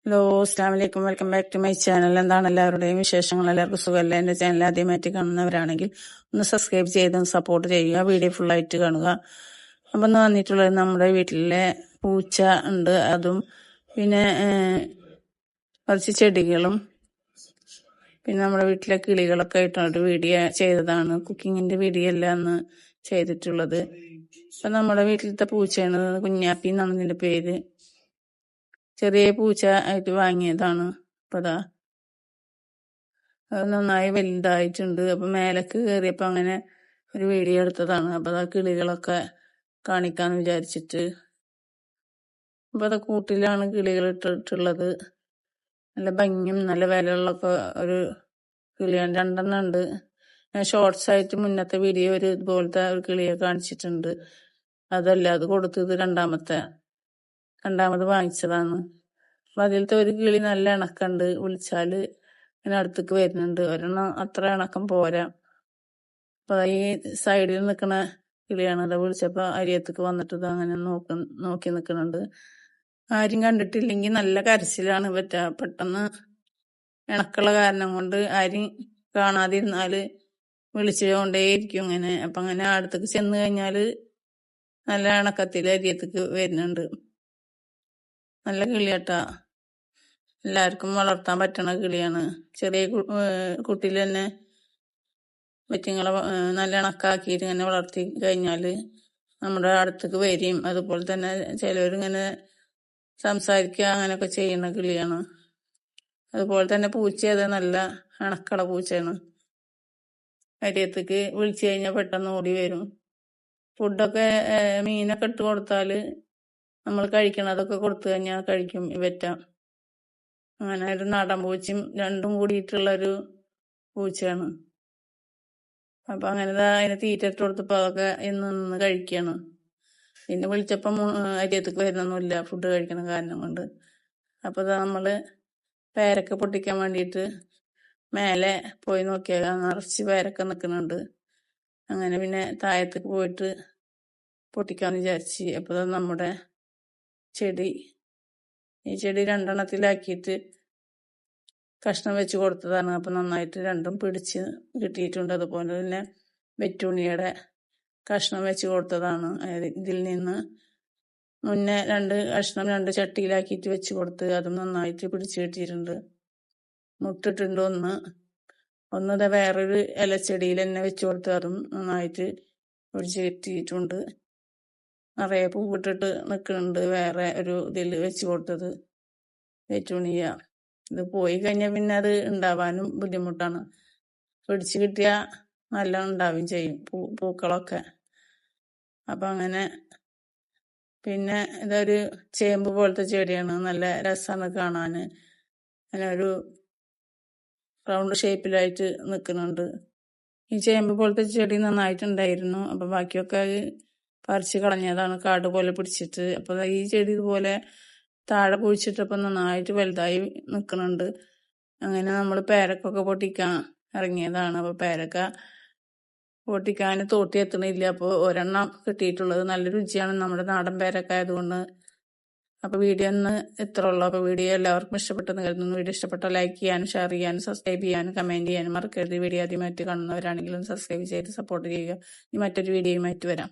Hello, അസ്സലാമു അലൈക്കും. Welcome back to my channel. എന്താണ് എല്ലാവരുടെയും വിശേഷങ്ങൾ? എല്ലാവർക്കും സുഖമല്ല? എൻ്റെ ചാനൽ ആദ്യമായിട്ട് കാണുന്നവരാണെങ്കിൽ ഒന്ന് സബ്സ്ക്രൈബ് ചെയ്ത് സപ്പോർട്ട് ചെയ്യുക. വീഡിയോ ഫുള്ളായിട്ട് കാണുക. അപ്പം ഒന്ന് വന്നിട്ടുള്ളത് നമ്മുടെ വീട്ടിലെ പൂച്ച ഉണ്ട്, അതും പിന്നെ കുറച്ച് ചെടികളും പിന്നെ നമ്മുടെ വീട്ടിലെ കിളികളൊക്കെ ആയിട്ടൊരു വീഡിയോ ചെയ്തതാണ്. കുക്കിങ്ങിൻ്റെ വീഡിയോ അല്ല അന്ന് ചെയ്തിട്ടുള്ളത്. അപ്പം നമ്മുടെ വീട്ടിലത്തെ പൂച്ചയാണ്, കുഞ്ഞാപ്പി എന്നാണ് ഇതിൻ്റെ പേര്. ചെറിയ പൂച്ച ആയിട്ട് വാങ്ങിയതാണ്. അപ്പം അത് നന്നായി വലുതായിട്ടുണ്ട്. അപ്പം മേലേക്ക് കയറിയപ്പോൾ അങ്ങനെ ഒരു വീഡിയോ എടുത്തതാണ്. അപ്പം ആ കിളികളൊക്കെ കാണിക്കാന്ന് വിചാരിച്ചിട്ട്. അപ്പം അത് കൂട്ടിലാണ് കിളികൾ ഇട്ടിട്ടുള്ളത്. നല്ല ഭംഗിയും നല്ല വിലയുള്ളൊക്കെ ഒരു കിളിയാണ്. 2 ഉണ്ട്. ഞാൻ ഷോർട്സ് ആയിട്ട് മുന്നത്തെ വീഡിയോ ഒരു ഇതുപോലത്തെ ഒരു കിളിയെ കാണിച്ചിട്ടുണ്ട്. അതല്ല, അത് കൊടുത്തത് രണ്ടാമത് വാങ്ങിച്ചതാണ്. അപ്പം അതിലത്തെ ഒരു കിളി നല്ല ഇണക്കമുണ്ട്. വിളിച്ചാൽ ഇങ്ങനെ അടുത്തേക്ക് വരുന്നുണ്ട്. ഒരെണ്ണം അത്ര ഇണക്കം പോരാ. അപ്പം ഈ സൈഡിൽ നിൽക്കുന്ന കിളിയാണ്. അത് വിളിച്ചപ്പോൾ അരിയത്തേക്ക് വന്നിട്ട് ഇത് അങ്ങനെ നോക്കി നിൽക്കുന്നുണ്ട്. ആരും കണ്ടിട്ടില്ലെങ്കിൽ നല്ല കരച്ചിലാണ് പറ്റുക. പെട്ടെന്ന് ഇണക്കുള്ള കാരണം കൊണ്ട് ആരും കാണാതിരുന്നാൽ വിളിച്ചുകൊണ്ടേയിരിക്കും ഇങ്ങനെ. അപ്പം അങ്ങനെ അടുത്തേക്ക് ചെന്ന് കഴിഞ്ഞാൽ നല്ല ഇണക്കത്തിൽ അരിയത്തേക്ക് വരുന്നുണ്ട്. നല്ല കിളിയാട്ടാ. എല്ലാവർക്കും വളർത്താൻ പറ്റണ കിളിയാണ്. ചെറിയ കുട്ടിയിൽ തന്നെ വെറ്റിങ്ങളെ നല്ല ഇണക്കാക്കിയിട്ട് ഇങ്ങനെ വളർത്തി കഴിഞ്ഞാൽ നമ്മുടെ അടുത്തേക്ക് വരും. അതുപോലെ തന്നെ ചിലവരിങ്ങനെ സംസാരിക്കുക അങ്ങനെയൊക്കെ ചെയ്യുന്ന കിളിയാണ്. അതുപോലെ തന്നെ പൂച്ച അത് നല്ല ഇണക്കുള്ള പൂച്ചയാണ്. അരിയത്തേക്ക് വിളിച്ചു കഴിഞ്ഞാൽ പെട്ടെന്ന് ഓടി വരും. ഫുഡൊക്കെ മീനൊക്കെ ഇട്ട് കൊടുത്താൽ നമ്മൾ കഴിക്കണതൊക്കെ കൊടുത്തു കഴിഞ്ഞാൽ കഴിക്കും ഇവറ്റ. അങ്ങനെ ഒരു നാടൻ പൂച്ചയും രണ്ടും കൂടിയിട്ടുള്ളൊരു പൂച്ചയാണ്. അപ്പം അങ്ങനെ അതിന് തീറ്റ ഇട്ട് കൊടുത്തപ്പോൾ അതൊക്കെ നിന്ന് കഴിക്കുകയാണ്. പിന്നെ വിളിച്ചപ്പം അരിയത്തേക്ക് വരുന്നൊന്നുമില്ല, ഫുഡ് കഴിക്കണ കാരണം കൊണ്ട്. അപ്പോൾ നമ്മൾ പേരക്ക പൊട്ടിക്കാൻ വേണ്ടിയിട്ട് മേലെ പോയി നോക്കിയാൽ നിറച്ച് പേരക്ക നിൽക്കുന്നുണ്ട്. അങ്ങനെ പിന്നെ താഴത്തേക്ക് പോയിട്ട് പൊട്ടിക്കാമെന്ന് വിചാരിച്ച്. അപ്പോൾ നമ്മുടെ ഈ ചെടി 2 എണ്ണത്തിലാക്കിയിട്ട് കഷ്ണം വെച്ച് കൊടുത്തതാണ്. അപ്പം നന്നായിട്ട് രണ്ടും പിടിച്ച് കിട്ടിയിട്ടുണ്ട്. അതുപോലെ തന്നെ വെറ്റുണിയുടെ കഷ്ണം വെച്ച് കൊടുത്തതാണ്. ഇതിൽ നിന്ന് മുന്നേ 2 കഷ്ണം 2 ചട്ടിയിലാക്കിയിട്ട് വെച്ച് കൊടുത്ത് അതും നന്നായിട്ട് പിടിച്ച് കിട്ടിയിട്ടുണ്ട്. മുട്ടിട്ടുണ്ട് ഒന്ന് വേറൊരു ഇലച്ചെടിയിൽ തന്നെ വെച്ച് കൊടുത്ത് അതും നന്നായിട്ട് പിടിച്ച് കിട്ടിയിട്ടുണ്ട്. നിറയെ പൂവിട്ടിട്ട് നിൽക്കുന്നുണ്ട്. വേറെ ഒരു ഇതിൽ വെച്ച് കൊടുത്തത് വെറ്റുണിയ. ഇത് പോയി കഴിഞ്ഞാൽ പിന്നെ അത് ഉണ്ടാവാനും ബുദ്ധിമുട്ടാണ്. പിടിച്ച് കിട്ടിയാൽ നല്ല ഉണ്ടാവുകയും ചെയ്യും പൂക്കളൊക്കെ. അപ്പം അങ്ങനെ പിന്നെ ഇതൊരു ചേമ്പ് പോലത്തെ ചെടിയാണ്. നല്ല രസമാണ് കാണാൻ. അങ്ങനെ ഒരു റൗണ്ട് ഷേപ്പിലായിട്ട് നിൽക്കുന്നുണ്ട്. ഈ ചേമ്പ് പോലത്തെ ചെടി നന്നായിട്ടുണ്ടായിരുന്നു. അപ്പം ബാക്കിയൊക്കെ അത് പറിച്ച് കളഞ്ഞതാണ്, കാട് പോലെ പിടിച്ചിട്ട്. അപ്പോൾ ഈ ചെടി ഇതുപോലെ താഴെ കുഴിച്ചിട്ടപ്പോൾ നന്നായിട്ട് വലുതായി നിൽക്കുന്നുണ്ട്. അങ്ങനെ നമ്മൾ പേരക്കൊക്കെ പൊട്ടിക്കാൻ ഇറങ്ങിയതാണ്. അപ്പോൾ പേരക്ക പൊട്ടിക്കാൻ തോട്ടി എത്തണില്ല. അപ്പോൾ ഒരെണ്ണം കിട്ടിയിട്ടുള്ളത്. നല്ല രുചിയാണ് നമ്മുടെ നാടൻ പേരക്ക ആയതുകൊണ്ട്. അപ്പോൾ വീഡിയോ ഒന്ന് ഇത്ര ഉള്ളൂ. അപ്പോൾ വീഡിയോ എല്ലാവർക്കും ഇഷ്ടപ്പെട്ടെന്ന് കരുതുന്നു. വീഡിയോ ഇഷ്ടപ്പെട്ടാൽ ലൈക്ക് ചെയ്യാനും ഷെയർ ചെയ്യാനും സബ്സ്ക്രൈബ് ചെയ്യാനും കമൻറ്റ് ചെയ്യാനും മറക്കരുത്. വീഡിയോ ആദ്യമായിട്ട് കാണുന്നവരാണെങ്കിലും സബ്സ്ക്രൈബ് ചെയ്ത് സപ്പോർട്ട് ചെയ്യുക. ഇനി മറ്റൊരു വീഡിയോയുമായിട്ട് വരാം.